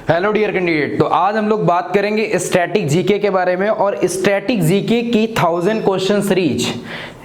Hello dear candidate. तो आज हम लोग बात करेंगे स्टैटिक जीके के बारे में और स्टैटिक जीके की 1000 क्वेश्चन सीरीज।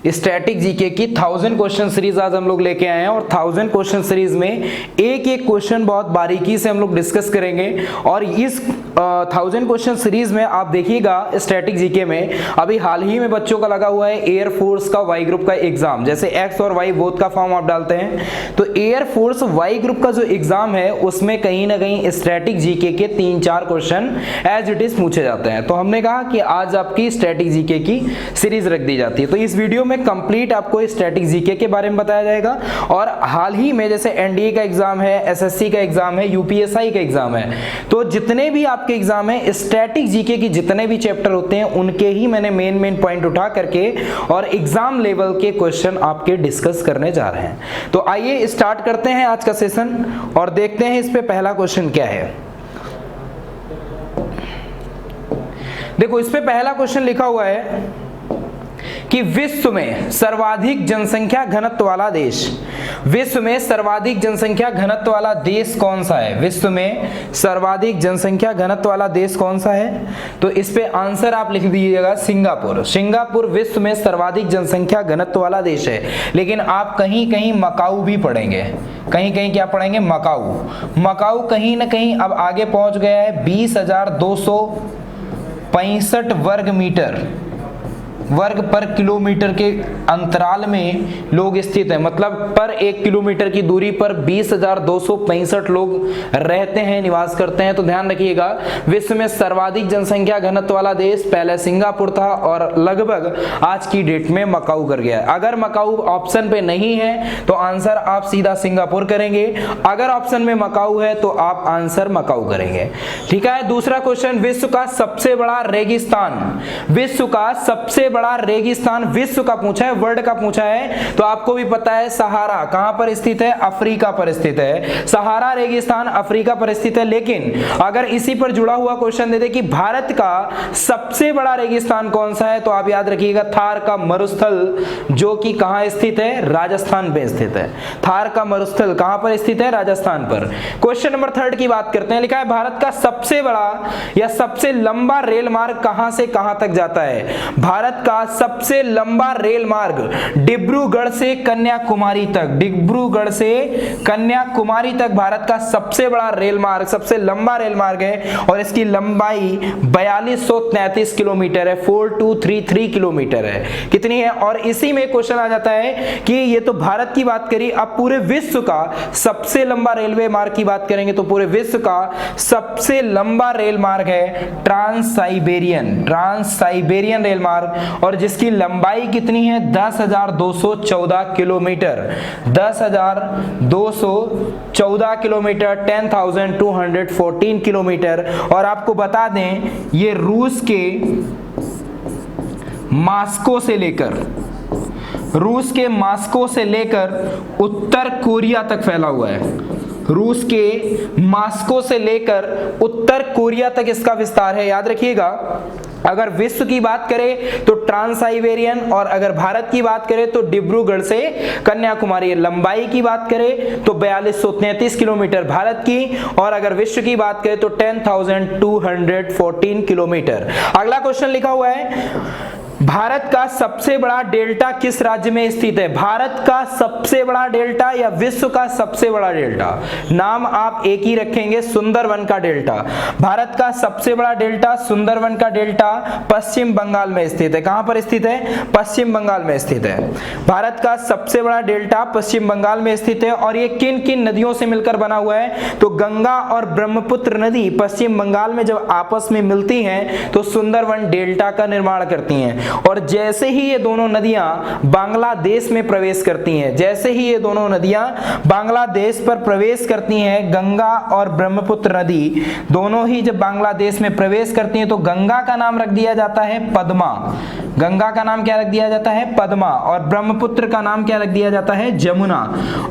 स्टैटिक जीके की 1000 क्वेश्चन सीरीज आज हम लोग लेके आए हैं और 1000 क्वेश्चन सीरीज में एक एक क्वेश्चन बहुत बारीकी से हम लोग डिस्कस करेंगे। और इस 1000 क्वेश्चन सीरीज में आप देखिएगा स्टैटिक जीके में अभी हाल ही में बच्चों का लगा हुआ है एयरफोर्स का वाई ग्रुप का एग्जाम। जैसे एक्स और वाई बोथ का फॉर्म आप डालते हैं तो एयरफोर्स वाई ग्रुप का जो एग्जाम है उसमें कहीं ना कहीं स्टैटिक जीके के 3-4 क्वेश्चन एज इट इज पूछे जाते हैं। तो हमने कहा कि आज आपकी स्टैटिक जीके की सीरीज रख दी जाती है। तो इस वीडियो में कंप्लीट आपको स्टैटिक जीके के बारे में बताया जाएगा और हाल ही में जैसे एनडीए का एग्जाम है, एसएससी का एग्जाम है, यूपीएसआई का एग्जाम है, तो जितने भी आपके एग्जाम है स्टैटिक जीके की जितने भी चैप्टर होते हैं उनके ही मैंने मेन पॉइंट उठा करके और एग्जाम लेवल के क्वेश्चन आपके डिस्कस करने जा रहे हैं। तो आइए स्टार्ट करते हैं आज का सेशन और देखते हैं इस पे पहला क्वेश्चन क्या है। देखो इस पे पहला क्वेश्चन लिखा हुआ है कि विश्व में सर्वाधिक जनसंख्या घनत्व वाला देश, विश्व में सर्वाधिक जनसंख्या घनत्व वाला देश कौन सा है? विश्व में सर्वाधिक जनसंख्या घनत्व वाला देश कौन सा है? तो इस पे आंसर आप लिख दीजिएगा सिंगापुर। सिंगापुर विश्व में सर्वाधिक जनसंख्या घनत्व वाला देश है। लेकिन आप कहीं कहीं मकाऊ भी पढ़ेंगे, कहीं कहीं क्या पढ़ेंगे? मकाऊ। मकाऊ कहीं ना कहीं अब आगे पहुंच गया है 20,265 वर्ग पर किलोमीटर के अंतराल में लोग स्थित हैं। मतलब पर 1 किलोमीटर की दूरी पर 20,265 लोग रहते हैं, निवास करते हैं। तो ध्यान रखिएगा विश्व में सर्वाधिक जनसंख्या घनत्व वाला देश पहले सिंगापुर था और लगभग आज की डेट में मकाऊ कर गया है। अगर मकाऊ ऑप्शन पे नहीं है तो आंसर आप सीधा सिंगापुर करेंगे, अगर ऑप्शन में मकाऊ है तो आप आंसर मकाऊ करेंगे। ठीक है। दूसरा क्वेश्चन, विश्व का सबसे बड़ा रेगिस्तान, विश्व का सबसे बड़ा रेगिस्तान विश्व का पूछा है, वर्ल्ड का पूछा है। तो आपको भी पता है सहारा कहां पर स्थित है? अफ्रीका पर स्थित है। सहारा रेगिस्तान अफ्रीका पर स्थित है। लेकिन अगर इसी पर जुड़ा हुआ क्वेश्चन दे दे कि भारत का सबसे बड़ा रेगिस्तान कौन सा है, तो आप याद रखिएगा थार का मरुस्थल, जो कि कहां स्थित है? राजस्थान पे स्थित है। थार का मरुस्थल कहां पर स्थित है? राजस्थान पर। क्वेश्चन नंबर 3 की बात करते हैं। लिखा है भारत का सबसे बड़ा या सबसे लंबा रेल मार्ग कहां से कहां तक जाता है? भारत का सबसे लंबा रेल मार्ग डिब्रूगढ़ से कन्याकुमारी तक, डिब्रूगढ़ से कन्याकुमारी तक भारत का सबसे बड़ा रेल मार्ग, सबसे लंबा रेल मार्ग है और इसकी लंबाई 4233 किलोमीटर है, 4233 किलोमीटर है। कितनी है? और इसी में क्वेश्चन आ जाता है कि ये तो भारत की बात करी, अब पूरे विश्व का सबसे लंबा रेलवे मार्ग की बात करेंगे तो पूरे विश्व का सबसे लंबा रेल मार्ग है ट्रांस साइबेरियन रेल मार्ग और जिसकी लंबाई कितनी है? 10,214 किलोमीटर, 10,214 किलोमीटर, 10,214 किलोमीटर। और आपको बता दें ये रूस के मास्को से लेकर उत्तर कोरिया तक फैला हुआ है। रूस के मास्को से लेकर उत्तर कोरिया तक इसका विस्तार है। याद रखिएगा अगर विश्व की बात करें तो ट्रांस साइबेरियन और अगर भारत की बात करें तो डिब्रूगढ़ से कन्याकुमारी। लंबाई की बात करें तो 4233 किलोमीटर भारत की और अगर विश्व की बात करें तो 10,214 किलोमीटर। अगला क्वेश्चन लिखा हुआ है भारत का सबसे बड़ा डेल्टा किस राज्य में स्थित है? भारत का सबसे बड़ा डेल्टा या विश्व का सबसे बड़ा डेल्टा? नाम आप एक ही रखेंगे, सुंदरवन का डेल्टा। भारत का सबसे बड़ा डेल्टा, सुंदरवन का डेल्टा पश्चिम बंगाल में स्थित है। कहां पर स्थित है? पश्चिम बंगाल में स्थित है। भारत का सबसे बड़ा डेल्टा पश्चिम बंगाल में स्थित है। और ये किन किन नदियों से मिलकर बना हुआ है? तो गंगा और ब्रह्मपुत्र नदी पश्चिम बंगाल में जब आपस में मिलती हैं तो सुंदरवन डेल्टा का निर्माण करती हैं। और जैसे ही ये दोनों नदियां बांग्लादेश में प्रवेश करती हैं, जैसे ही ये दोनों नदियां बांग्लादेश पर प्रवेश करती हैं, गंगा और ब्रह्मपुत्र नदी दोनों ही जब बांग्लादेश में प्रवेश करती हैं तो गंगा का नाम रख दिया जाता है पद्मा। गंगा का नाम क्या रख दिया जाता है? पद्मा। और ब्रह्मपुत्र का नाम क्या रख दिया जाता है? जमुना।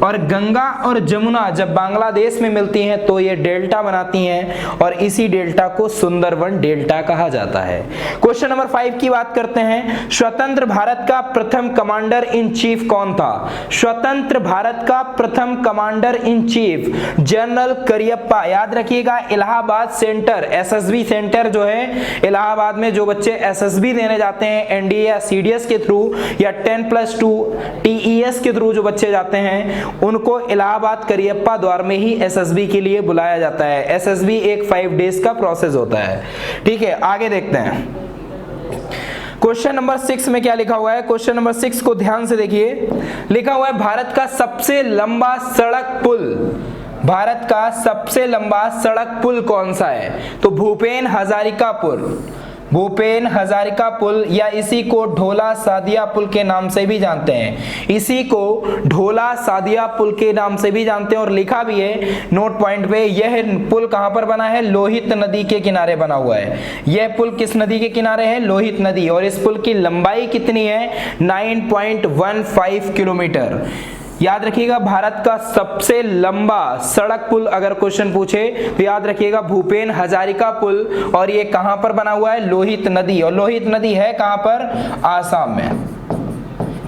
और गंगा और जमुना जब बांग्लादेश में मिलती हैं तो ये डेल्टा बनाती हैं और इसी डेल्टा को सुंदरवन डेल्टा कहा जाता है। क्वेश्चन नंबर 5 की बात करते हैं। हैं, स्वतंत्र भारत का प्रथम कमांडर इन चीफ कौन था? स्वतंत्र भारत का प्रथम commander in chief general Cariappa. याद रखिएगा, इलाहाबाद सेंटर, एसएसबी सेंटर जो है इलाहाबाद में, जो बच्चे एसएसबी देने जाते हैं एनडीए या सीडीएस के थ्रू या 10+2 टीईएस के थ्रू जो बच्चे जाते हैं, उनको इलाहाबाद करियप्पा द्वार में ही एसएसबी के लिए बुलाया जाता है। एसएसबी एक 5 डेज का प्रोसेस होता है। ठीक है, आगे देखते हैं। क्वेश्चन नंबर 6 में क्या लिखा हुआ है? क्वेश्चन नंबर 6 को ध्यान से देखिए। लिखा हुआ है भारत का सबसे लंबा सड़क पुल, भारत का सबसे लंबा सड़क पुल कौन सा है? तो भूपेन हजारिका पुल, भूपेन हजारिका पुल, या इसी को ढोला सादिया पुल के नाम से भी जानते हैं, इसी को ढोला सादिया पुल के नाम से भी जानते हैं। और लिखा भी है नोट पॉइंट पे, यह पुल कहां पर बना है? लोहित नदी के किनारे बना हुआ है। यह पुल किस नदी के किनारे है? लोहित नदी। और इस पुल की लंबाई कितनी है? 9.15 किलोमीटर। याद रखिएगा, भारत का सबसे लंबा सड़क पुल अगर क्वेश्चन पूछे तो याद रखिएगा भूपेन हजारिका पुल, और ये कहां पर बना हुआ है? लोहित नदी। और लोहित नदी है कहां पर? आसाम में।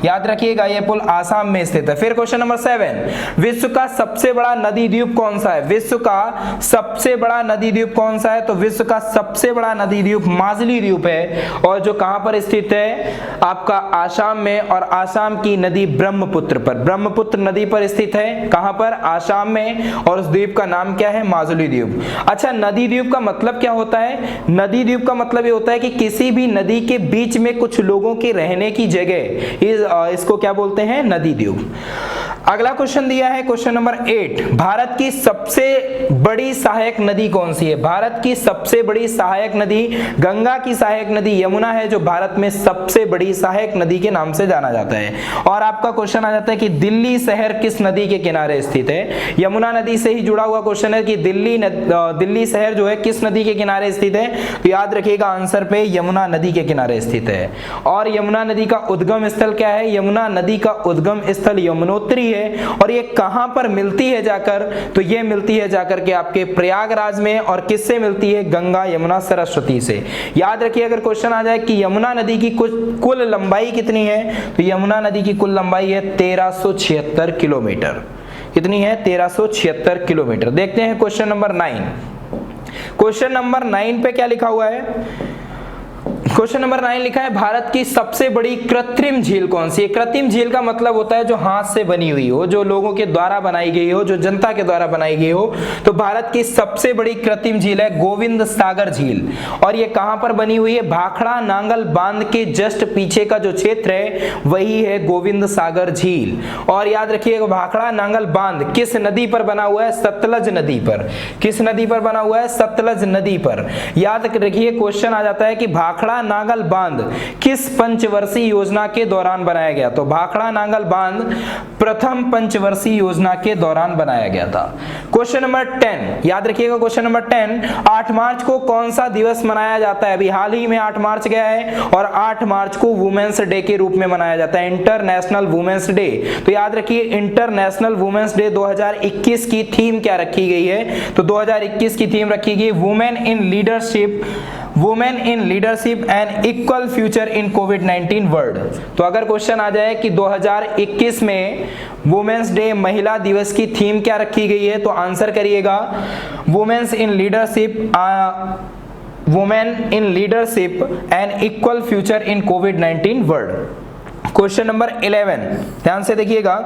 याद रखिएगा, यह पुल आसाम में स्थित है। फिर क्वेश्चन नंबर 7, विश्व का सबसे बड़ा नदी द्वीप कौन सा है? विश्व का सबसे बड़ा नदी द्वीप कौन सा है? तो विश्व का सबसे बड़ा नदी द्वीप माजुली द्वीप है, और जो कहां पर स्थित है? आपका आसाम में। और आसाम की नदी ब्रह्मपुत्र पर, ब्रह्मपुत्र नदी पर स्थित है। कहां पर? आसाम में। और उस द्वीप का नाम क्या है? माजुली द्वीप। अच्छा, नदी द्वीप का मतलब क्या होता है? नदी द्वीप का मतलब ये होता है कि किसी भी नदी के बीच में कुछ लोगों के रहने की जगह, इसको क्या बोलते हैं? नदी द्वीप। अगला क्वेश्चन दिया है क्वेश्चन नंबर 8, भारत की सबसे बड़ी सहायक नदी कौन सी है? भारत की सबसे बड़ी सहायक नदी गंगा की सहायक नदी यमुना है, जो भारत में सबसे बड़ी सहायक नदी के नाम से जाना जाता है। और आपका क्वेश्चन आ जाता है कि दिल्ली शहर किस नदी के किनारे स्थित है? यमुना नदी से ही जुड़ा हुआ क्वेश्चन है कि दिल्ली शहर जो है किस नदी के किनारे स्थित है? तो याद रखिएगा आंसर पे यमुना नदी के किनारे स्थित है। और यमुना नदी का उद्गम स्थल क्या है? यमुना नदी का उद्गम स्थल यमुनोत्री है। और ये कहां पर मिलती है जाकर? तो ये मिलती है जाकर के आपके प्रयागराज में। और किससे मिलती है? गंगा यमुना सरस्वती से। याद रखिए, अगर क्वेश्चन आ जाए कि यमुना नदी की कुल लंबाई कितनी है, तो यमुना नदी की कुल लंबाई है 1376 किलोमीटर। कितनी है? 1376 किलोमीटर। देखते हैं क्वेश्चन नंबर 9। क्वेश्चन नंबर 9 पे क्या लिखा हुआ है? क्वेश्चन नंबर 9 लिखा है भारत की सबसे बड़ी कृत्रिम झील कौन सी है? कृत्रिम झील का मतलब होता है जो हाथ से बनी हुई हो, जो लोगों के द्वारा बनाई गई हो, जो जनता के द्वारा बनाई गई हो। तो भारत की सबसे बड़ी कृत्रिम झील है गोविंद सागर झील। और ये कहां पर बनी हुई है? भाखड़ा नांगल बांध के जस्ट पीछे का जो क्षेत्र है वही है गोविंद सागर झील। और याद रखिएगा, भाखड़ा नांगल बांध किस नदी पर बना हुआ है? सतलज नदी पर। किस नदी पर बना हुआ है? सतलज नदी पर। याद रखिए, क्वेश्चन आ जाता है कि भाखड़ा नांगल बांध किस पंचवर्षीय योजना के दौरान बनाया गया? तो भाखड़ा नांगल बांध प्रथम पंचवर्षीय योजना के दौरान बनाया गया था। क्वेश्चन नंबर 10, याद रखिएगा क्वेश्चन नंबर 10, 8 मार्च को कौन सा दिवस मनाया जाता है? अभी हाल ही में 8 मार्च गया है, और 8 मार्च को वुमेन्स डे के रूप में मनाया जाता है, इंटरनेशनल वुमेन्स डे। तो याद रखिए, इंटरनेशनल वुमेन्स डे 2021 की थीम क्या रखी गई है? तो 2021 की थीम रखी गई women in leadership, women in leadership and equal future in कोविड-19 वर्ल्ड। तो अगर क्वेश्चन आ जाए कि 2021 में वुमेन्स डे महिला दिवस की थीम क्या रखी गई है, तो आंसर करिएगा women's in leadership, women in leadership and equal future in कोविड-19 वर्ल्ड। क्वेश्चन नंबर 11, ध्यान से देखिएगा,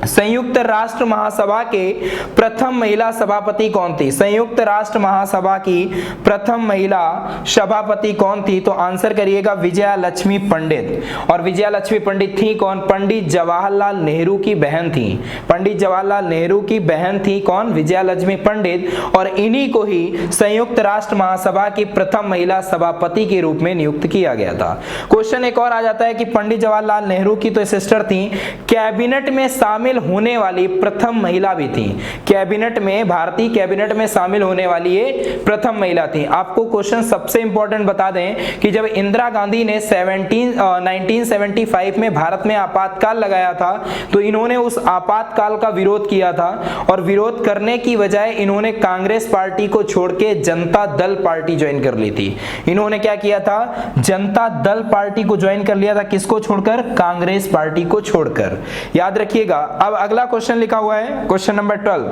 संयुक्त राष्ट्र महासभा के प्रथम महिला सभापति कौन थी? संयुक्त राष्ट्र महासभा की प्रथम महिला सभापति कौन थी? तो आंसर करिएगा विजया लक्ष्मी पंडित। और विजया लक्ष्मी पंडित थी कौन? पंडित जवाहरलाल नेहरू की बहन थी। पंडित जवाहरलाल नेहरू की बहन थी कौन? विजया लक्ष्मी पंडित। और इन्हीं को ही संयुक्त राष्ट्र महासभा की प्रथम महिला सभापति के रूप में नियुक्त किया गया था। क्वेश्चन एक और आ जाता है कि पंडित जवाहरलाल नेहरू की तो सिस्टर थी, कैबिनेट में शामिल शामिल होने वाली प्रथम महिला भी थी। कैबिनेट में, भारतीय कैबिनेट में शामिल होने वाली ये प्रथम महिला थी। आपको क्वेश्चन सबसे इंपॉर्टेंट बता दें कि जब इंदिरा गांधी ने 1975 में भारत में आपातकाल लगाया था तो इन्होंने उस आपातकाल का विरोध किया था, और विरोध करने की बजाय इन्होंने कांग्रेस पार्टी को छोड़ के जनता दल पार्टी ज्वाइन कर ली थी। इन्होंने क्या किया था? जनता दल पार्टी को ज्वाइन कर लिया था। किसको छोड़कर? कांग्रेस पार्टी को छोड़कर। याद रखिएगा। अब अगला क्वेश्चन लिखा हुआ है, क्वेश्चन नंबर 12,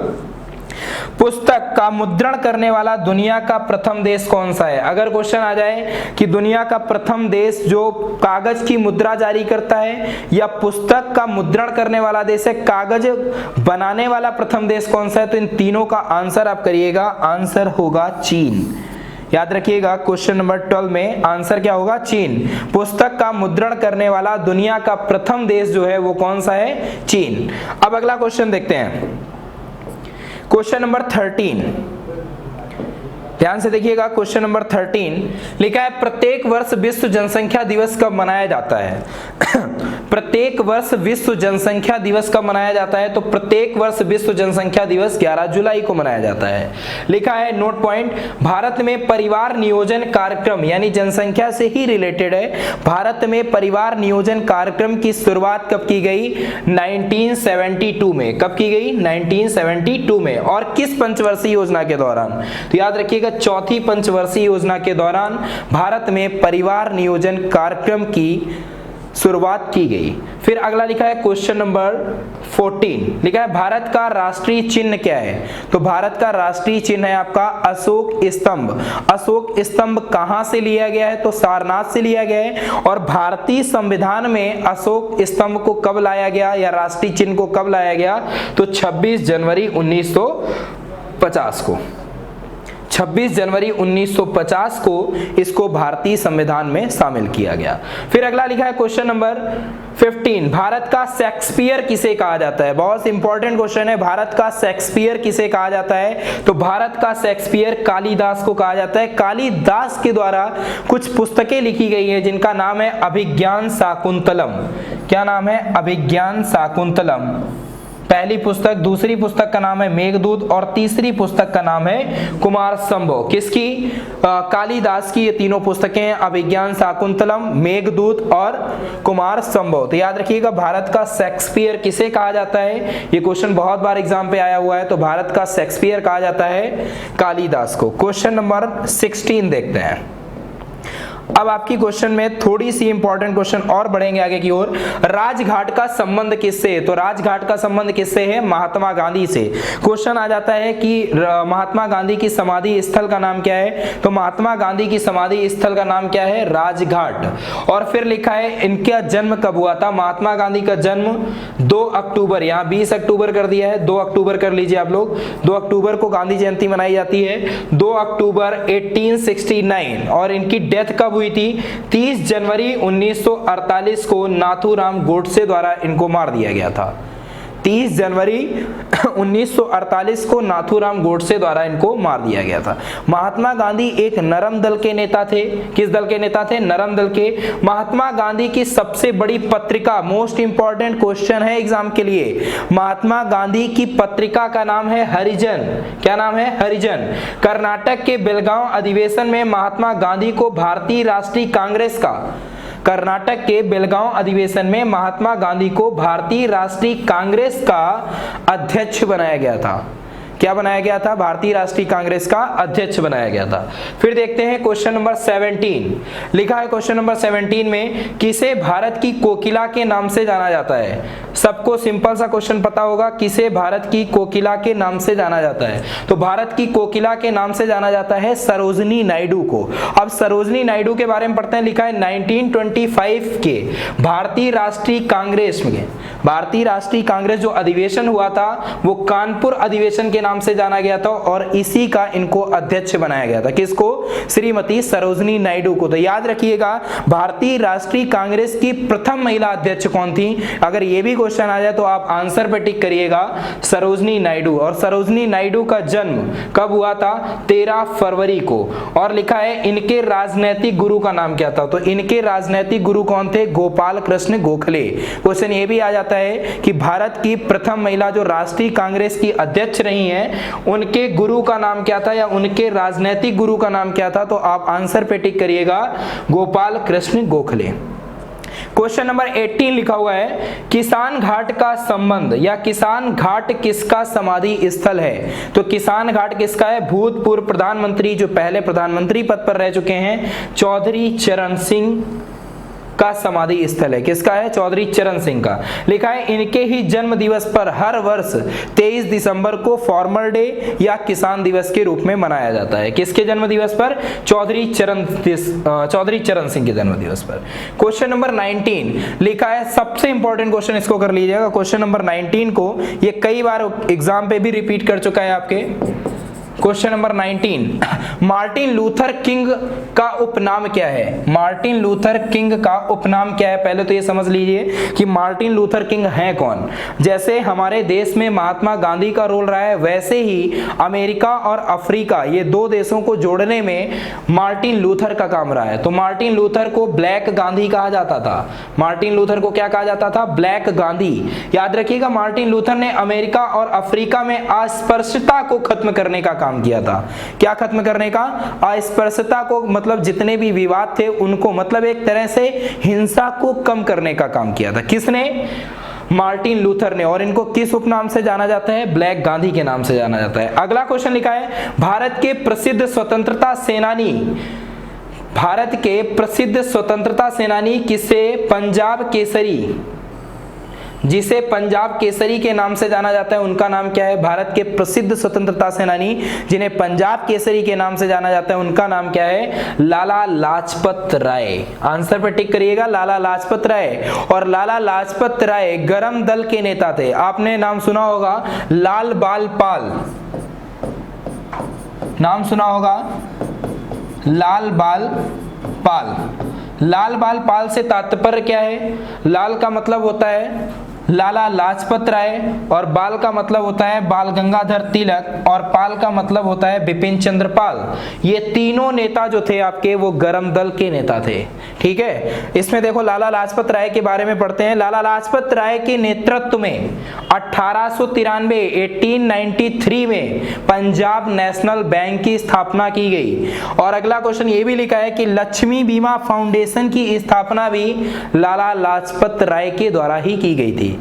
पुस्तक का मुद्रण करने वाला दुनिया का प्रथम देश कौन सा है? अगर क्वेश्चन आ जाए कि दुनिया का प्रथम देश जो कागज की मुद्रा जारी करता है या पुस्तक का मुद्रण करने वाला देश है, कागज बनाने वाला प्रथम देश कौन सा है, तो इन तीनों का आंसर आप करिएगा। आंसर होगा चीन। याद रखिएगा, क्वेश्चन नंबर 12 में आंसर क्या होगा? चीन। पुस्तक का मुद्रण करने वाला दुनिया का प्रथम देश जो है वो कौन सा है? चीन। अब अगला क्वेश्चन देखते हैं, क्वेश्चन नंबर 13। ध्यान से देखिएगा, क्वेश्चन नंबर 13 लिखा है, प्रत्येक वर्ष विश्व जनसंख्या दिवस कब मनाया जाता है? प्रत्येक वर्ष विश्व जनसंख्या दिवस कब मनाया जाता है? तो प्रत्येक वर्ष विश्व जनसंख्या दिवस 11 जुलाई को मनाया जाता है। लिखा है नोट पॉइंट, भारत में परिवार नियोजन कार्यक्रम, यानी जनसंख्या से ही रिलेटेड है, भारत में परिवार नियोजन कार्यक्रम की शुरुआत कब की गई? 1972 में। कब की गई? 1972 में। और किस पंचवर्षीय योजना के दौरान? तो याद रखिएगा, चौथी पंचवर्षीय योजना के दौरान भारत में परिवार नियोजन कार्यक्रम की शुरुआत की गई। फिर अगला लिखा है क्वेश्चन नंबर 14, लिखा है भारत का राष्ट्रीय चिन्ह क्या है? तो भारत का राष्ट्रीय चिन्ह है आपका अशोक स्तंभ। अशोक स्तंभ कहां से लिया गया है? तो सारनाथ से लिया गया है। और भारतीय संविधान में अशोक स्तंभ को कब लाया गया या राष्ट्रीय चिन्ह को कब लाया गया? तो 26 जनवरी 1950 को। 26 जनवरी 1950 को इसको भारतीय संविधान में शामिल किया गया। फिर अगला लिखा है क्वेश्चन नंबर 15, भारत का शेक्सपियर किसे कहा जाता है? बहुत इंपॉर्टेंट क्वेश्चन है, भारत का शेक्सपियर किसे कहा जाता है? तो भारत का शेक्सपियर कालिदास को कहा जाता है। कालिदास के द्वारा कुछ पुस्तकें लिखी गई है जिनका नाम है अभिज्ञान शाकुंतलम। क्या नाम है? अभिज्ञान शाकुंतलम। पहली पुस्तक, दूसरी पुस्तक का नाम है मेघदूत और तीसरी पुस्तक का नाम है कुमार संभव। किसकी? कालिदास की। ये तीनों पुस्तकें हैं, अभिज्ञान शाकुंतलम, मेघदूत और कुमार संभव। तो याद रखिएगा, भारत का शेक्सपियर किसे कहा जाता है? ये क्वेश्चन बहुत बार एग्जाम पे आया हुआ है। तो भारत का शेक्सपियर कहा जाता है कालिदास को। क्वेश्चन नंबर 16 देखते हैं। अब आपकी क्वेश्चन में थोड़ी सी इंपॉर्टेंट क्वेश्चन और बढ़ेंगे आगे की ओर। राजघाट का संबंध किससे है? तो राजघाट का संबंध किससे है? महात्मा गांधी से। क्वेश्चन आ जाता है कि महात्मा गांधी की समाधि स्थल का नाम क्या है? तो महात्मा गांधी की समाधि स्थल का नाम क्या है? राजघाट। और फिर लिखा है इनका जन्म कब हुआ था? महात्मा गांधी का जन्म 2 अक्टूबर, यहाँ 20 अक्टूबर कर दिया है, 2 अक्टूबर कर लीजिए आप लोग। 2 अक्टूबर को गांधी जयंती मनाई जाती है, 2 अक्टूबर 1869। और इनकी डेथ कब हुई थी? 30 जनवरी 1948 को नाथूराम गोडसे द्वारा इनको मार दिया गया था। 30 जनवरी 1948 को नाथूराम गोडसे द्वारा इनको मार दिया गया था। महात्मा गांधी एक नरम दल के नेता थे। किस दल के नेता थे? नरम दल के। महात्मा गांधी की सबसे बड़ी पत्रिका, मोस्ट इंपॉर्टेंट क्वेश्चन है एग्जाम के लिए, महात्मा गांधी की पत्रिका का नाम है हरिजन। क्या नाम है? हरिजन। कर्नाटक के बेलगांव अधिवेशन में महात्मा गांधी को भारतीय राष्ट्रीय कांग्रेस का, कर्नाटक के बेलगांव अधिवेशन में महात्मा गांधी को भारतीय राष्ट्रीय कांग्रेस का अध्यक्ष बनाया गया था। क्या बनाया गया था? भारतीय राष्ट्रीय कांग्रेस का अध्यक्ष बनाया गया था। फिर देखते हैं क्वेश्चन नंबर 17। लिखा है क्वेश्चन नंबर 17 में, किसे भारत की कोकिला के नाम से जाना जाता है? सबको सिंपल सा क्वेश्चन पता होगा, किसे भारत की कोकिला के नाम से जाना जाता है? तो भारत की कोकिला के नाम से जाना जाता है सरोजनी नायडू को। अब सरोजनी नायडू के बारे में पढ़ते हैं। लिखा है 1925 के भारतीय राष्ट्रीय कांग्रेस में, भारतीय राष्ट्रीय कांग्रेस जो अधिवेशन हुआ था वो कानपुर अधिवेशन के नाम से जाना गया था और इसी का इनको अध्यक्ष बनाया गया था। किसको? श्रीमती सरोजनी नायडू को। तो याद रखिएगा, भारतीय राष्ट्रीय कांग्रेस की प्रथम महिला अध्यक्ष कौन थी? अगर ये भी क्वेश्चन आ जाए तो आप आंसर पे टिक करिएगा, सरोजनी नायडू। और सरोजनी नायडू का जन्म कब हुआ था? 13 फरवरी को। और लिखा है इनके राजनैतिक गुरु का नाम क्या था? तो इनके राजनैतिक गुरु कौन थे? गोपाल कृष्ण गोखले। क्वेश्चन ये भी आ जाता जाता है कि भारत की प्रथम महिला जो राष्ट्रीय कांग्रेस की अध्यक्ष रही हैं, उनके गुरु का नाम क्या था या उनके राजनीतिक गुरु का नाम क्या था? तो आप आंसर पे टिक करिएगा, गोपाल कृष्ण गोखले। क्वेश्चन नंबर 18 लिखा हुआ है, किसान घाट का संबंध या किसान घाट किसका समाधि स्थल है? तो किसान घाट किसका है? भूतपूर्व प्रधानमंत्री जो पहले प्रधानमंत्री पद पर रह चुके हैं, चौधरी चरण सिंह का समाधि स्थल है। किसका है? चौधरी चरण सिंह का। लिखा है इनके ही जन्म दिवस पर हर वर्ष 23 दिसंबर को फॉर्मर डे या किसान दिवस के रूप में मनाया जाता है। किसके जन्म दिवस पर? चौधरी चरण सिंह के जन्म दिवस पर। क्वेश्चन नंबर 19 लिखा है, सबसे इंपॉर्टेंट क्वेश्चन इसको कर लीजिएगा। क्वेश्चन नंबर 19 को ये कई बार एग्जाम पे भी रिपीट कर चुका है आपके। Question number 19, Martin Luther king का उपनाम क्या है? मार्टिन लूथर किंग का उपनाम क्या है? पहले तो ये समझ लीजिए कि मार्टिन लूथर किंग हैं कौन। जैसे हमारे देश में महात्मा गांधी का रोल रहा है, वैसे ही अमेरिका और अफ्रीका ये दो देशों को जोड़ने में मार्टिन लूथर का काम रहा है। तो मार्टिन लूथर को ब्लैक गांधी कहा जाता था। मार्टिन लूथर को क्या कहा जाता था? ब्लैक गांधी। याद रखिएगा, मार्टिन लूथर ने अमेरिका और अफ्रीका में अस्पृश्यता को खत्म करने का काम किया था। क्या खत्म करने का? अस्पृश्यता को, मतलब जितने भी विवाद थे उनको, मतलब एक तरह से हिंसा को कम करने का काम किया था। किसने? मार्टिन लूथर ने। और इनको किस उपनाम से जाना जाता है? ब्लैक गांधी के नाम से जाना जाता है। अगला क्वेश्चन लिखा है, भारत के प्रसिद्ध स्वतंत्रता सेनानी किसे पंजाब केसरी, जिसे पंजाब केसरी के नाम से जाना जाता है, उनका नाम क्या है? भारत के प्रसिद्ध स्वतंत्रता सेनानी जिन्हें पंजाब केसरी के नाम से जाना जाता है, उनका नाम क्या है? लाला लाजपत राय। आंसर पर टिक करिएगा, लाला लाजपत राय। और लाला लाजपत राय गरम दल के नेता थे। आपने नाम सुना होगा लाल बाल पाल, नाम सुना होगा लाल बाल पाल। लाल बाल पाल से तात्पर्य क्या है? लाल का मतलब होता है लाला लाजपत राय, और बाल का मतलब होता है बाल गंगाधर तिलक, और पाल का मतलब होता है बिपिन चंद्र पाल। ये तीनों नेता जो थे आपके, वो गरम दल के नेता थे। ठीक है, इसमें देखो लाला लाजपत राय के बारे में पढ़ते हैं। लाला लाजपत राय के नेतृत्व में 1893 में पंजाब नेशनल बैंक की स्थापना की गई। और अगला क्वेश्चन ये भी लिखा है कि लक्ष्मी बीमा फाउंडेशन की स्थापना भी लाला लाजपत राय के द्वारा ही की गई थी।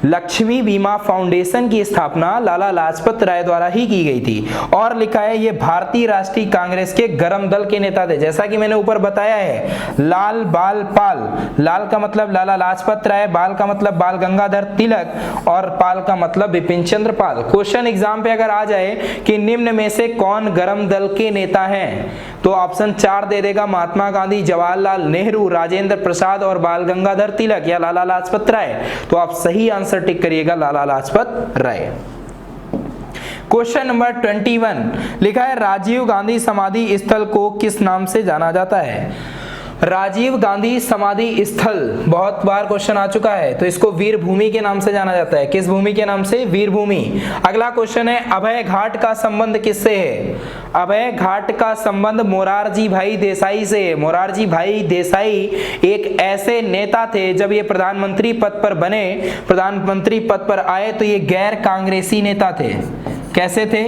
लक्ष्मी बीमा फाउंडेशन की स्थापना लाला लाजपत राय द्वारा ही की गई थी। और लिखा है ये भारतीय राष्ट्रीय कांग्रेस के गरम दल के नेता थे। जैसा कि मैंने ऊपर बताया है, लाल बाल पाल, लाल का मतलब लाला लाजपत राय, बाल का मतलब बाल गंगाधर तिलक, और पाल का मतलब बिपिन चंद्र पाल। क्वेश्चन एग्जाम पे अगर आ जाए कि निम्न में से कौन गरम दल के नेता हैं, तो ऑप्शन 4 दे देगा, महात्मा गांधी, जवाहरलाल नेहरू, राजेंद्र प्रसाद और बाल गंगाधर तिलक या लाला लाजपत राय। तो आप सही आंसर टिक करिएगा, लाला लाजपत राय। क्वेश्चन नंबर 21 लिखा है, राजीव गांधी समाधि स्थल को किस नाम से जाना जाता है? राजीव गांधी समाधि स्थल बहुत बार क्वेश्चन आ चुका है, तो इसको वीर भूमि के नाम से जाना जाता है। किस भूमि के नाम से? वीर भूमि। अगला क्वेश्चन है, अभय घाट का संबंध किससे है? अभय घाट का संबंध मोरारजी भाई देसाई से है। मोरारजी भाई देसाई एक ऐसे नेता थे, जब ये प्रधानमंत्री पद पर बने, प्रधानमंत्री पद पर आए, तो ये गैर कांग्रेसी नेता थे। कैसे थे?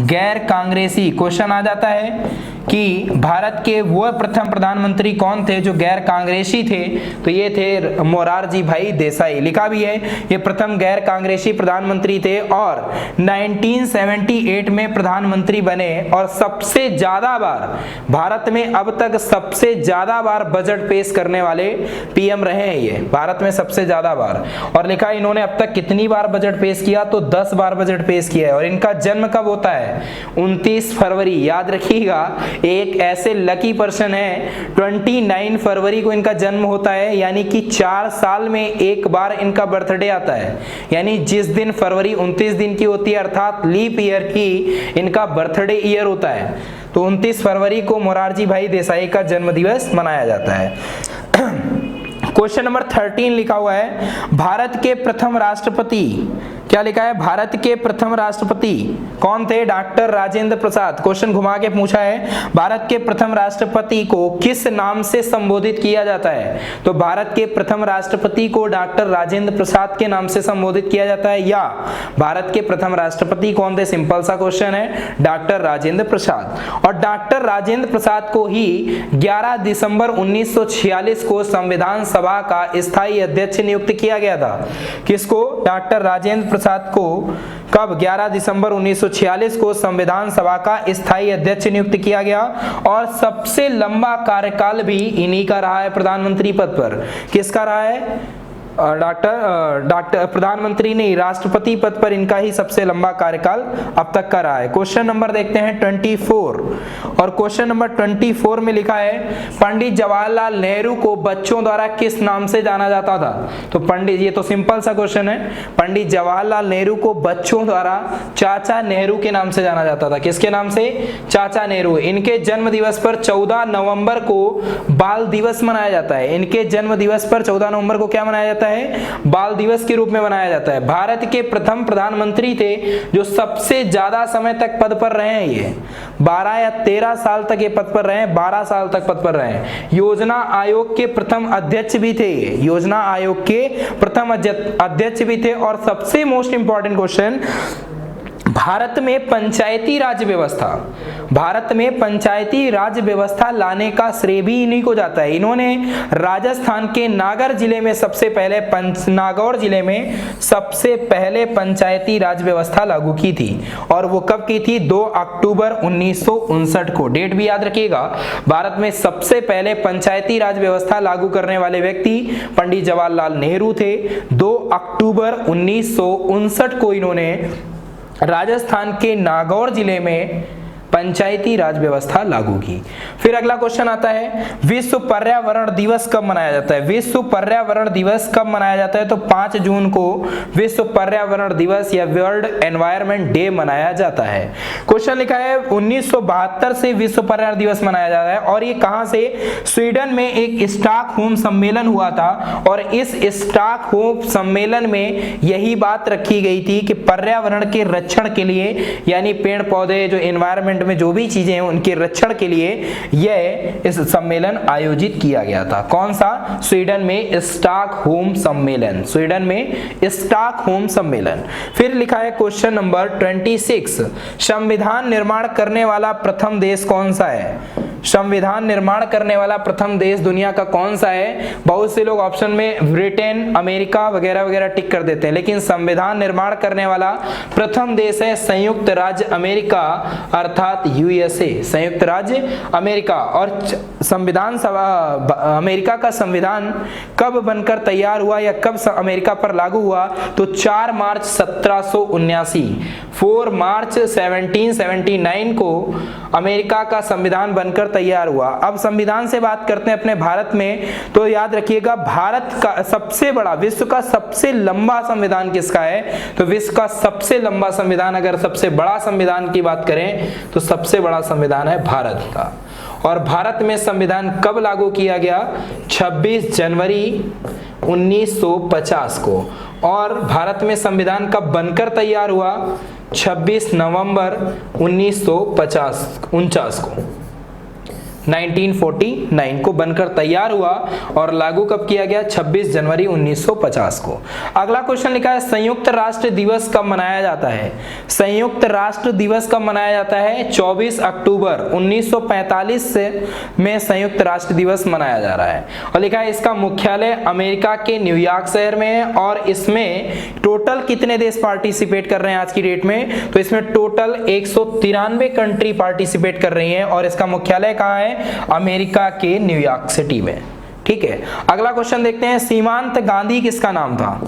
गैर कांग्रेसी। क्वेश्चन आ जाता है कि भारत के वो प्रथम प्रधानमंत्री कौन थे जो गैर कांग्रेसी थे? तो ये थे मोरारजी भाई देसाई। लिखा भी है ये प्रथम गैर कांग्रेसी प्रधानमंत्री थे, और 1978 में प्रधानमंत्री बने, और सबसे ज्यादा बार भारत में अब तक सबसे ज्यादा बार बजट पेश करने वाले पीएम रहे हैं ये, भारत में सबसे ज्यादा बार। और लिखा है इन्होंने अब तक कितनी बार बजट पेश किया? तो 10 बार बजट पेश किया है। और इनका जन्म कब होता है? 29 फरवरी। याद रखिएगा, एक ऐसे लकी पर्सन है, 29 फरवरी को इनका जन्म होता है, यानी कि 4 साल में एक बार इनका बर्थडे आता है। यानी जिस दिन फरवरी 29 दिन की होती है, अर्थात लीप ईयर की इनका बर्थडे ईयर होता है, तो 29 फरवरी को मोरारजी भाई देसाई का जन्म दिवस मनाया जाता है। क्वेश्चन नंबर 13 लिखा हुआ है, भारत के प्रथम राष्ट्रपति क्या लिखा है, भारत के प्रथम राष्ट्रपति कौन थे, डॉक्टर राजेंद्र प्रसाद। क्वेश्चन घुमा के पूछा है, भारत के प्रथम राष्ट्रपति को किस नाम से संबोधित किया जाता है, तो भारत के प्रथम राष्ट्रपति को डॉक्टर राजेंद्र प्रसाद के नाम से संबोधित किया जाता है, या भारत के प्रथम राष्ट्रपति कौन थे, सिंपल सा क्वेश्चन है, डॉक्टर राजेंद्र प्रसाद। और डॉक्टर राजेंद्र प्रसाद को ही 11 दिसंबर 1946 को संविधान सभा का स्थायी अध्यक्ष नियुक्त किया गया था। किसको, डॉक्टर राजेंद्र प्रसाद को कब, 11 दिसंबर 1946 को संविधान सभा का स्थायी अध्यक्ष नियुक्त किया गया। और सबसे लंबा कार्यकाल भी इन्हीं का रहा है प्रधानमंत्री पद पर। किसका रहा है, डॉक्टर प्रधानमंत्री नहीं, राष्ट्रपति पद पर इनका ही सबसे लंबा कार्यकाल अब तक का रहा है। क्वेश्चन नंबर देखते हैं 24, और क्वेश्चन नंबर 24 में लिखा है, पंडित जवाहरलाल नेहरू को बच्चों द्वारा किस नाम से जाना जाता था, तो पंडित, ये तो सिंपल सा क्वेश्चन है, पंडित जवाहरलाल नेहरू को बच्चों द्वारा चाचा नेहरू के नाम से जाना जाता था। किसके नाम से, चाचा नेहरू। इनके जन्म दिवस पर 14 नवंबर को बाल दिवस मनाया जाता है। इनके जन्म दिवस पर 14 नवंबर को क्या मनाया जाता है, बाल दिवस के रूप में मनाया जाता है। भारत के प्रथम प्रधानमंत्री थे जो सबसे ज्यादा समय तक पद पर रहे हैं, ये 12 या 13 साल तक ये पद पर रहे हैं, 12 साल तक पद पर रहे हैं। योजना आयोग के प्रथम अध्यक्ष भी थे, योजना आयोग के प्रथम अध्यक्ष भी थे। और सबसे मोस्ट इंपॉर्टेंट क्वेश्चन, भारत में पंचायती राज व्यवस्था, भारत में पंचायती राज व्यवस्था लाने का श्रेय भी इन्हीं को जाता है। इन्होंने राजस्थान के नागौर जिले में सबसे पहले पंचायती राज व्यवस्था लागू की थी, और वो कब की थी, 2 अक्टूबर 1959 को। डेट भी याद रखिएगा। भारत में सबसे पहले पंचायती राज व्यवस्था लागू करने वाले व्यक्ति पंडित जवाहरलाल नेहरू थे। 2 अक्टूबर 1959 को इन्होंने राजस्थान के नागौर जिले में पंचायती राज व्यवस्था लागू की। फिर अगला क्वेश्चन आता है, विश्व पर्यावरण दिवस कब मनाया जाता है। विश्व पर्यावरण दिवस कब मनाया जाता है, तो 5 जून को विश्व पर्यावरण दिवस या वर्ल्ड एनवायरनमेंट डे मनाया जाता है। क्वेश्चन लिखा है, 1972 से विश्व पर्यावरण दिवस मनाया जा रहा है, और ये कहां से, स्वीडन में एक स्टॉकहोम सम्मेलन हुआ था, और इस स्टॉकहोम सम्मेलन में यही बात रखी गई थी कि पर्यावरण के रक्षण के लिए, यानी पेड़ पौधे, जो एनवायरनमेंट में जो भी चीजें हैं उनके रक्षण के लिए यह इस सम्मेलन आयोजित किया गया था। कौन सा, स्वीडन में स्टॉकहोम सम्मेलन, स्वीडन में स्टॉकहोम सम्मेलन। फिर लिखा है क्वेश्चन नंबर 26, संविधान निर्माण करने वाला प्रथम देश कौन सा है। संविधान निर्माण करने वाला प्रथम देश दुनिया का कौन सा है। बहुत से लोग ऑप्शन में ब्रिटेन, अमेरिका वगैरह वगैरह टिक कर देते हैं, लेकिन संविधान निर्माण करने वाला प्रथम देश है संयुक्त राज्य अमेरिका, अर्थात यूएसए, संयुक्त राज्य अमेरिका। और संविधान सभा, अमेरिका का संविधान कब बनकर तैयार हुआ या कब अमेरिका पर लागू हुआ, तो 4 मार्च 1779, 4 मार्च 1779 को अमेरिका का संविधान बनकर तैयार हुआ। अब संविधान से बात करते हैं अपने भारत में, तो याद रखिएगा, भारत का सबसे बड़ा, विश्व का सबसे लंबा संविधान किसका है, तो विश्व का सबसे लंबा संविधान, अगर सबसे बड़ा संविधान की बात करें तो सबसे बड़ा संविधान है भारत का। और भारत में संविधान कब लागू किया गया, 26 जनवरी 1950 को। और भारत में संविधान कब बनकर तैयार हुआ, 26 नवंबर 1949 को, 1949 को बनकर तैयार हुआ और लागू कब किया गया, 26 जनवरी 1950 को। अगला क्वेश्चन लिखा है, संयुक्त राष्ट्र दिवस कब मनाया जाता है। संयुक्त राष्ट्र दिवस कब मनाया जाता है, 24 अक्टूबर 1945 में संयुक्त राष्ट्र दिवस मनाया जा रहा है। और लिखा है इसका मुख्यालय अमेरिका के न्यूयॉर्क शहर में है। और इसमें टोटल कितने देश पार्टिसिपेट कर रहे हैं आज की डेट में, तो इसमें टोटल 193 कंट्री पार्टिसिपेट कर रही हैं। और इसका मुख्यालय कहाँ है, अमेरिका के न्यूयॉर्क सिटी में। ठीक है, अगला क्वेश्चन देखते हैं, सीमांत गांधी किसका नाम था।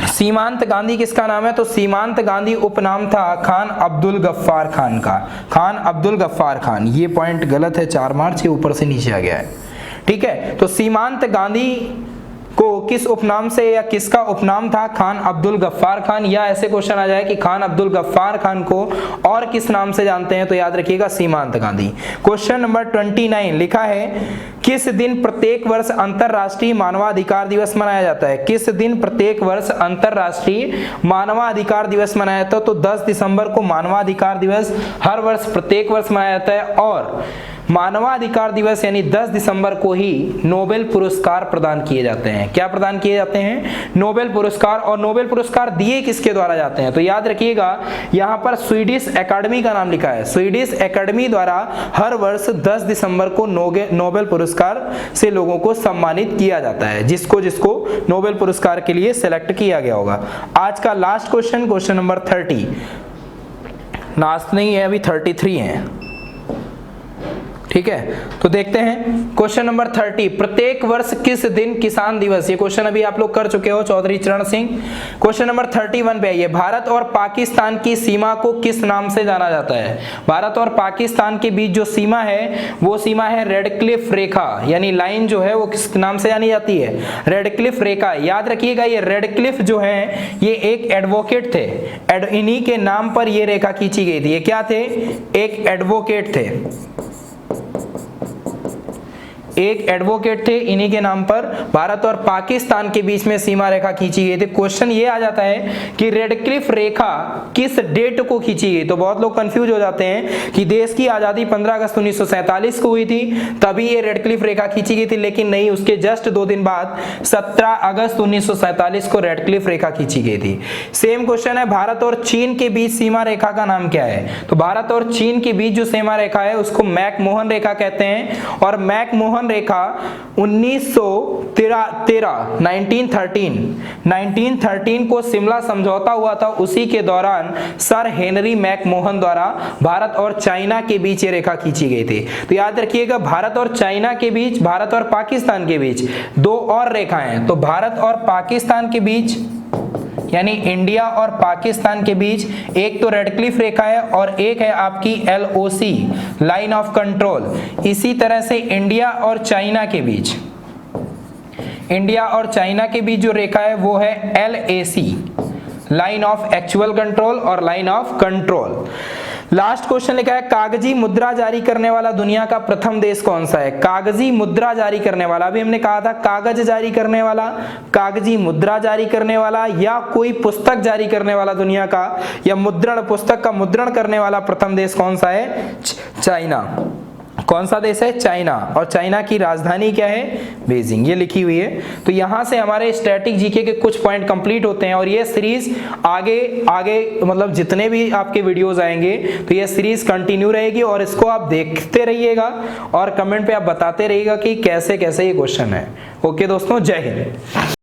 सीमांत गांधी किसका नाम है, तो सीमांत गांधी उपनाम था खान अब्दुल गफ्फार खान का, खान अब्दुल गफ्फार खान। ये पॉइंट गलत है, 4 मार्च के ऊपर से नीचे आ गया है। ठीक है, तो सीमांत गांधी को किस उपनाम से या किसका उपनाम था? खान अब्दुल गफ्फार खान। या ऐसे क्वेश्चन आ जाए कि खान अब्दुल गफ्फार खान को और किस नाम से जानते हैं, तो याद रखिएगा सीमांत गांधी। क्वेश्चन नंबर 29 लिखा है किस दिन प्रत्येक वर्ष अंतरराष्ट्रीय मानवाधिकार दिवस मनाया जाता है? किस दिन प्रत्येक वर्ष अंतरराष्ट्रीय मानवाधिकार दिवस मनाया जाता है? तो 10 दिसंबर को मानवाधिकार दिवस हर वर्ष प्रत्येक वर्ष मनाया जाता है। और मानवाधिकार दिवस यानी 10 दिसंबर को ही नोबेल पुरस्कार प्रदान किए जाते हैं। क्या प्रदान किए जाते हैं? नोबेल पुरस्कार। और नोबेल पुरस्कार दिए किसके द्वारा जाते हैं? तो याद रखिएगा यहाँ पर स्वीडिश एकेडमी का नाम लिखा है। स्वीडिश एकेडमी द्वारा हर वर्ष 10 दिसंबर को नोबेल पुरस्कार से लोगों को सम्मानित किया जाता है, जिसको जिसको नोबेल पुरस्कार के लिए सिलेक्ट किया गया होगा। आज का last question, question number 30, last नहीं है, अभी 33 है, ठीक है। तो देखते हैं क्वेश्चन नंबर 30, प्रत्येक वर्ष किस दिन किसान दिवस? ये क्वेश्चन अभी आप लोग कर चुके हो, चौधरी चरण सिंह। क्वेश्चन नंबर 31 पे आइए, भारत और पाकिस्तान की सीमा को किस नाम से जाना जाता है? भारत और पाकिस्तान के बीच जो सीमा है वो सीमा है रेड क्लिफ रेखा, यानी लाइन जो है वो किस नाम से जानी जाती है? रेड क्लिफ रेखा। याद रखिएगा ये रेड क्लिफ जो है ये एक एडवोकेट थे, इन्हीं के नाम पर ये रेखा खींची गई थी। ये क्या थे? एक एडवोकेट थे, एक एडवोकेट थे, इन्हीं के नाम पर भारत और पाकिस्तान के बीच में सीमा रेखा खींची गई थी। क्वेश्चन ये आ जाता है कि रेड क्लिफ रेखा किस डेट को खींची गई? तो बहुत लोग कंफ्यूज हो जाते हैं कि देश की आजादी 15 अगस्त 1947 को हुई थी, तभी ये रेड क्लिफ रेखा खींची गई थी, लेकिन नहीं, उसके जस्ट 2 दिन बाद 17 अगस्त 1947 को रेड क्लिफ रेखा खींची गई थी। सेम क्वेश्चन है, भारत और चीन के बीच सीमा रेखा का नाम क्या है? तो भारत और चीन के बीच जो सीमा रेखा है उसको मैकमोहन रेखा कहते हैं। और मैकमोहन रेखा 1913 को शिमला समझौता हुआ था, उसी के दौरान सर हेनरी मैकमोहन द्वारा भारत और चाइना के बीच ये रेखा खींची गई थी। तो याद रखिएगा भारत और चाइना के बीच, भारत और पाकिस्तान के बीच 2 और रेखाएं हैं। तो भारत और पाकिस्तान के बीच यानी इंडिया और पाकिस्तान के बीच एक तो रेड क्लिफ रेखा है और एक है आपकी LOC लाइन ऑफ कंट्रोल। इसी तरह से इंडिया और चाइना के बीच, इंडिया और चाइना के बीच जो रेखा है वो है LAC line of actual control और line of control. Last question लिखा है, कागजी मुद्रा जारी करने वाला दुनिया का प्रथम देश कौन सा है? कागजी मुद्रा जारी करने वाला, अभी हमने कहा था कागज जारी करने वाला, कागजी मुद्रा जारी करने वाला या कोई पुस्तक जारी करने वाला दुनिया का, या मुद्रण, पुस्तक का मुद्रण करने वाला प्रथम देश कौन सा है? चाइना। कौन सा देश है? चाइना। और चाइना की राजधानी क्या है? बीजिंग, ये लिखी हुई है। तो यहां से हमारे स्टैटिक जीके के कुछ पॉइंट कंप्लीट होते हैं और ये सीरीज आगे आगे मतलब जितने भी आपके वीडियोस आएंगे तो ये सीरीज कंटिन्यू रहेगी और इसको आप देखते रहिएगा और कमेंट पे आप बताते रहिएगा कि कैसे कैसे ये क्वेश्चन है। ओके दोस्तों, जय हिंद।